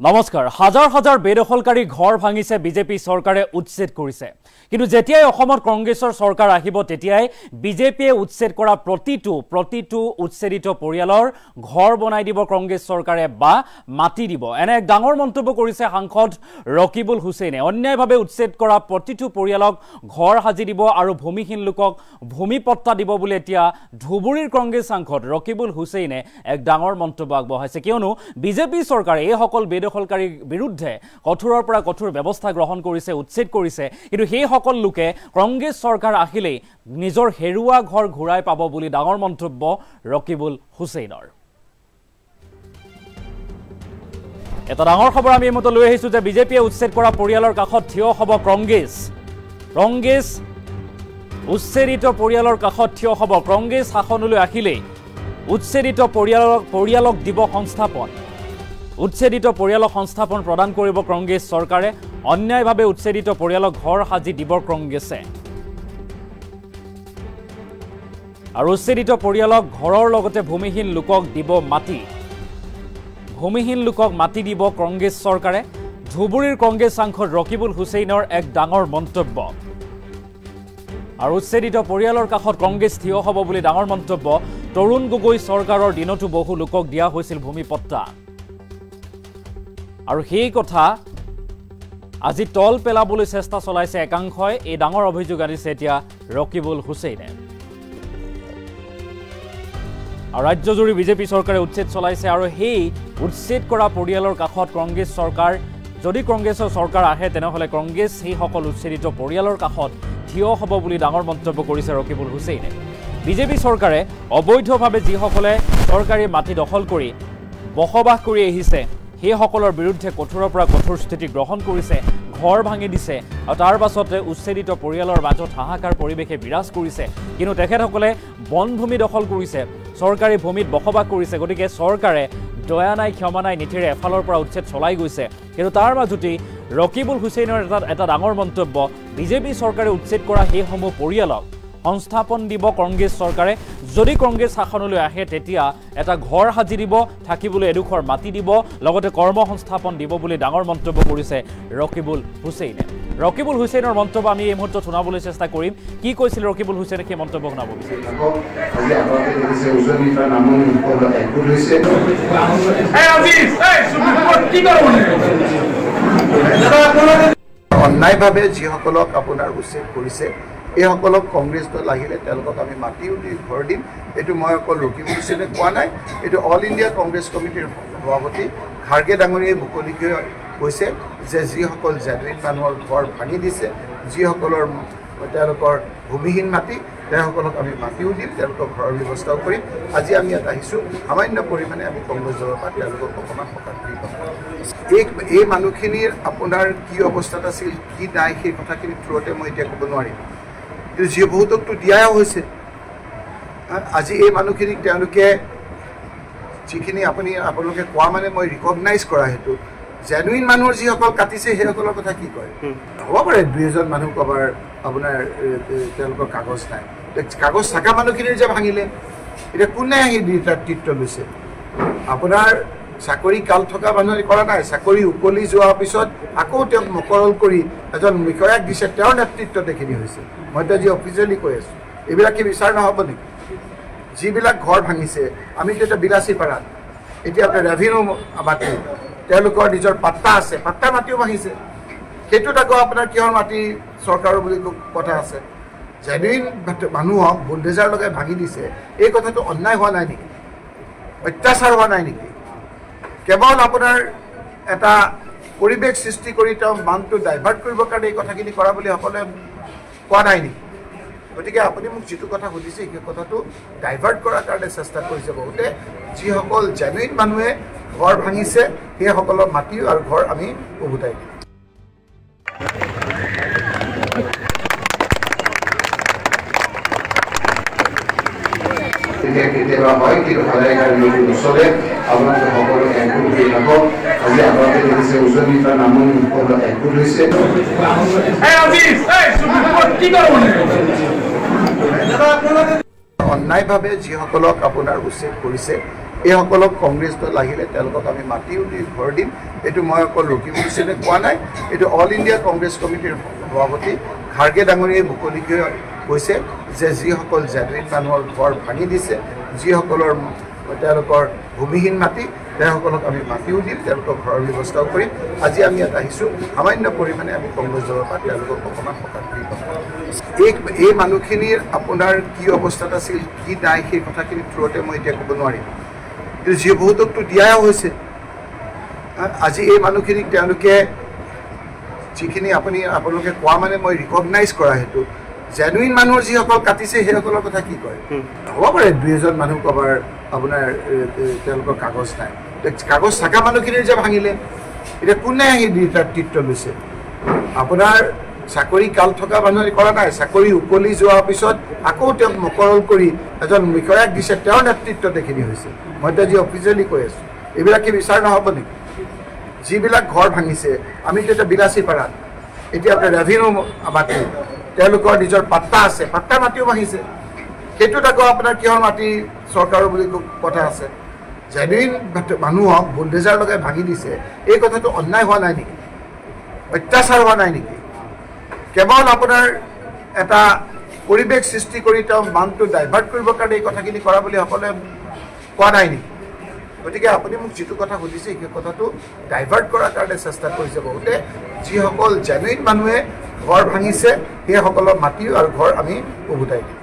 নমস্কাৰ হাজাৰ হাজাৰ বেদখলকাৰী ঘৰ ভাঙিছে বিজেপি চৰকাৰে উচ্ছেদ কৰিছে কিন্তু যেতিয়াই অসমত কংগ্ৰেছৰ চৰকাৰ আহিব তেতিয়াই বিজেপিয়ে উচ্ছেদ কৰা প্ৰতিটো উচ্ছেদিত পৰিয়ালৰ ঘৰ বনাই দিব কংগ্ৰেছ চৰকাৰে বা মাটি দিব এনে এক ডাঙৰ মন্তব্য কৰিছে সাংসদ ৰকিবুল হুছেইনে অন্যায়ভাৱে উচ্ছেদ কৰা প্ৰতিটো পৰিয়ালক ঘৰ সাজি দিব আৰু ভূমিহীন লোকক ভূমিপট্টা দিব বুলি এতিয়া ধুবুৰীৰ কংগ্ৰেছ সাংসদ ৰকিবুল হুছেইনে এক ডাঙৰ মন্তব্য আগবঢ়াইছে কিয়নো বিজেপি চৰকাৰে এই সকল বেদখলকাৰীৰ বিৰুদ্ধে কঠোৰৰ পৰা কঠোৰ ব্যৱস্থা গ্ৰহণ কৰিছে উচ্ছেদ কৰিছে কিন্তু সেই সকল লোকে কংগ্ৰেছ চৰকাৰ আহিলে নিজৰ হেৰুৱা ঘৰ ঘূৰাই পাব বুলি ডাঙৰ মন্তব্য ৰকিবুল হুছেইনৰ এটা ডাঙৰ খবৰ আমি মত লৈ আহিছো যে বিজেপিয়ে উচ্ছেদ কৰা পৰিয়ালৰ কাষত থিয় হ'ব কংগ্ৰেছ উচ্ছেদিত পৰিয়ালৰ কাষত থিয় হ'ব কংগ্ৰেছ শাসনলৈ আহিলে উচ্ছেদিত পৰিয়ালক দিব সংস্থাপন উচ্ছেদিত পৰিয়ালক সংস্থাপন প্ৰদান কৰিব কংগ্ৰেছ চৰকাৰে অন্যায়ভাৱে উচ্ছেদিত পৰিয়ালক ঘৰ সাজি দিব কংগ্ৰেছে আৰু উচ্ছেদিত পৰিয়ালক ঘৰৰ লগতে ভূমিহীন লোকক দিব মাটি দিব কংগ্ৰেছ চৰকাৰে ধুবুৰীৰ কংগ্ৰেছ সাংসদ ৰকিবুল হুছেইনৰ এক ডাঙৰ মন্তব্য আৰু উচ্ছেদিত পৰিয়ালৰ কাষত কংগ্ৰেছ থিয় হ'ব বুলি ডাঙৰ মন্তব্য তৰুণ গগৈ চৰকাৰৰ দিনতো বহু লোকক দিয়া হৈছিল ভূমিপট্টা আৰু সেই কথা আজি তল পেলাবলৈ চেষ্টা চলাইছে একাংশই এই ডাঙৰ অভিযোগ আনিছে এতিয়া ৰকিবুল হুছেইনে আৰু ৰাজ্যজুৰি বিজেপি চৰকাৰে উচ্ছেদ চলাইছে আৰু সেই উচ্ছেদ কৰা পৰিয়ালৰ কাষত কংগ্ৰেছ চৰকাৰ যদি কংগ্ৰেছৰ চৰকাৰ আহে তেনেহলে কংগ্ৰেছ সেই সকল উচ্ছেদিত পৰিয়ালৰ কাষত থিয় হ'ব বুলি ডাঙৰ মন্তব্য কৰিছে ৰকিবুল হুছেইনে বিজেপি চৰকাৰে অবৈধভাৱে যিসকলে চৰকাৰী মাটি দখল কৰি বসবাস কৰি আহিছে সেই সকলৰ বিৰুদ্ধে কঠোৰৰ পৰা কঠোৰ স্থিতি গ্ৰহণ কৰিছে ঘৰ ভাঙি দিছে আৰু তাৰ পাছতে উচ্ছেদিত পৰিয়ালৰ মাজত হাহাকাৰ পৰিৱেশে বিৰাজ কৰিছে কিন্তু তেখেতসকলে বনভূমি দখল কৰিছে চৰকাৰী ভূমিত বসবাস কৰিছে গতিকে চৰকাৰে দয়া নাই ক্ষমা নাই নীতিৰে এফালৰ পৰা উচ্ছেদ চলাই গৈছে কিন্তু তাৰ মাজতে ৰকিবুল হুছেইনৰ এটা ডাঙৰ মন্তব্য বিজেপি চৰকাৰে উচ্ছেদ কৰা সেইসমূহ পৰিয়ালক সংস্থাপন দিব কংগ্ৰেছ চৰকাৰে যদি কংগ্ৰেছ শাসনলৈ আহে তেতিয়া এটা ঘৰ সাজি দিব থাকিবলৈ এডোখৰ মাটি দিব লগতে কৰ্মসংস্থাপন দিব বুলি ডাঙৰ মন্তব্য কৰিছে ৰকিবুল হুছেইনৰ মন্তব্য আমি এই মুহূৰ্তত শুনাবলৈ চেষ্টা কৰিম কি কৈছিল ৰকিবুল হুছেইনে সেই মন্তব্য শুনাব অন্যায়ভাৱে যিসকলক আপোনাৰ উচ্ছেদ কৰিছে এই সকলক কংগ্ৰেছ দল আহিলে তেওঁলোকক আমি মাটিও দি ঘৰ দিম এইটো মই অকল ৰকিবুল হুছেইনে কোৱা নাই এইটো অল ইণ্ডিয়া কংগ্ৰেছ কমিটিৰ সভাপতি খাৰ্গে ডাঙৰীয়াই মুকলিকৈ কৈছে যে যিসকল জেনুইন মানুহৰ ঘৰ ভাঙি দিছে যিসকলৰ তেওঁলোকৰ ভূমিহীন মাটি তেওঁলোকক আমি মাটিও দিম তেওঁলোকক ঘৰৰ ব্যৱস্থাও কৰিম আজি আমি ইয়াত আহিছোঁ সামান্য পৰিমাণে আমি কংগ্ৰেছ দলৰ পৰা তেওঁলোকক অকণমান সকাহ কৰি এই মানুহখিনিৰ আপোনাৰ কি অৱস্থাত আছিল কি নাই সেই কথাখিনি থ্ৰুতে মই এতিয়া ক'ব নোৱাৰিম কিন্তু যি বহুতকতো দিয়াও হৈছে আজি এই মানুহখিনিক তেওঁলোকে যিখিনি আপোনালোকে কোৱা মানে মই ৰিকগনাইজ কৰা সেইটো জেনুইন মানুহৰ যিসকল কাটিছে সেইসকলৰ কথা কি কয় হ'ব পাৰে দুই এজন মানুহ ক'বাৰ আপোনাৰ তেওঁলোকৰ কাগজ নাই কাগজ থকা মানুহখিনিৰ যে ভাঙিলে এতিয়া কোনে আহি নেতৃত্ব লৈছে আপোনাৰ চাকৰি কাল থকা মানুহে কৰা নাই চাকৰি উকলি যোৱাৰ পিছত আকৌ তেওঁক মকৰল কৰি এজন বিষয়াক দিছে তেওঁৰ নেতৃত্বত এইখিনি হৈছে মই এতিয়া যি অফিচিয়েলি কৈ আছোঁ এইবিলাক কি বিচাৰ নহ'ব নেকি যিবিলাক ঘৰ ভাঙিছে আমি এতিয়া বিলাচী পাৰাত এতিয়া আপোনাৰ ৰেভিনিউ মাটি তেওঁলোকৰ নিজৰ পাট্টা আছে পাট্টা মাটিও ভাঙিছে সেইটোত আকৌ আপোনাৰ কিহৰ মাটি চৰকাৰৰ বুলি কথা আছে জেনুইন মানুহক বুলডেজাৰ লগাই ভাঙি দিছে এই কথাটো অন্যায় হোৱা নাই নেকি অত্যাচাৰ হোৱা নাই নেকি কেৱল আপোনাৰ এটা পৰিৱেশ সৃষ্টি কৰি তেওঁ মানটো ডাইভাৰ্ট কৰিবৰ কাৰণে এই কথাখিনি কৰা বুলি সকলোৱে কোৱা নাই নেকি গতিকে আপুনি মোক যিটো কথা সুধিছে সেই কথাটো ডাইভাৰ্ট কৰাৰ কাৰণে চেষ্টা কৰিছে বহুতে যিসকল জেনুইন মানুহে ঘৰ ভাঙিছে সেইসকলৰ মাটি আৰু ঘৰ আমি উভতাই দিম কেতিয়াবা হয় কিন্তু সদায় কাৰণে নচলে আপোনালোকে সকলো একগোট হৈ থাকক আজি আপোনালোকে দেখিছে উজনিৰ পৰা নামনি সকলো একগোট হৈছে অন্যায়ভাৱে যিসকলক আপোনাৰ উচ্ছেদ কৰিছে এইসকলক কংগ্ৰেছ দল আহিলে তেওঁলোকক আমি মাতিও দি ঘৰ দিম। এইটো মই অকল ৰকিবুল হুছেইনে কোৱা নাই, এইটো অল ইণ্ডিয়া কংগ্ৰেছ কমিটিৰ সভাপতি খাৰ্গে ডাঙৰীয়াই মুকলিকৈ কৈছে যে যিসকল জেনুইন মানুহৰ ঘৰ ভাঙি দিছে, যিসকলৰ তেওঁলোকৰ ভূমিহীন মাটি, তেওঁসকলক আমি মাতিও দিম, তেওঁলোকৰ ঘৰৰ ব্যৱস্থাও কৰিম। আজি আমি ইয়াত আহিছোঁ, সামান্য পৰিমাণে আমি কংগ্ৰেছ দলৰ পৰা তেওঁলোকক অকণমান সকাহ কৰি এই মানুহখিনিৰ আপোনাৰ কি অৱস্থাত আছিল, কি নাই, সেই কথাখিনিৰ থ্ৰুতে মই এতিয়া ক'ব নোৱাৰিম। কিন্তু যি বহুতকতো দিয়াও হৈছে। আজি এই মানুহখিনিক তেওঁলোকে যিখিনি আপোনালোকে কোৱা মানে মই ৰিকগনাইজ কৰা সেইটো জেনুইন মানুহৰ যিসকল কাটিছে সেইসকলৰ কথা কি কয়? হ'ব পাৰে দুই এজন মানুহ ক'বাৰ আপোনাৰ তেওঁলোকৰ কাগজ নাই, কাগজ থকা মানুহখিনিৰ যে ভাঙিলে, এতিয়া কোনে আহি নেতৃত্ব লৈছে? আপোনাৰ চাকৰি কাল থকা মানুহে কৰা নাই, চাকৰি উকলি যোৱাৰ পিছত আকৌ তেওঁক মকৰল কৰি এজন বিষয়াক দিছে, তেওঁৰ নেতৃত্বত এইখিনি হৈছে। মই এতিয়া যি অফিচিয়েলি কৈ আছোঁ, এইবিলাক কি বিচাৰ নহ'ব নেকি? যিবিলাক ঘৰ ভাঙিছে, আমিতো এতিয়া বিলাচী পাৰাত এতিয়া আপোনাৰ ৰেভিনিউ মাটি, তেওঁলোকৰ নিজৰ পাট্টা আছে, পাট্টা মাটিও ভাঙিছে। সেইটোত আকৌ আপোনাৰ কিহৰ মাটি চৰকাৰৰ বুলি কথা আছে? জেনুইন মানুহক বুলডেজাৰ লগাই ভাঙি দিছে, এই কথাটো অন্যায় হোৱা নাই নেকি? অত্যাচাৰ হোৱা নাই নেকি? কেৱল আপোনাৰ এটা পৰিৱেশ সৃষ্টি কৰি তেওঁ মানটো ডাইভাৰ্ট কৰিবৰ কাৰণে এই কথাখিনি কৰা বুলি সকলোৱে কোৱা নাই নেকি? গতিকে আপুনি মোক যিটো কথা সুধিছে সেই কথাটো ডাইভাৰ্ট কৰাৰ কাৰণে চেষ্টা কৰিছে বহুতে। যিসকল জেনুইন মানুহে ঘৰ ভাঙিছে সেইসকলৰ মাটি আৰু ঘৰ আমি উভতাই দিম।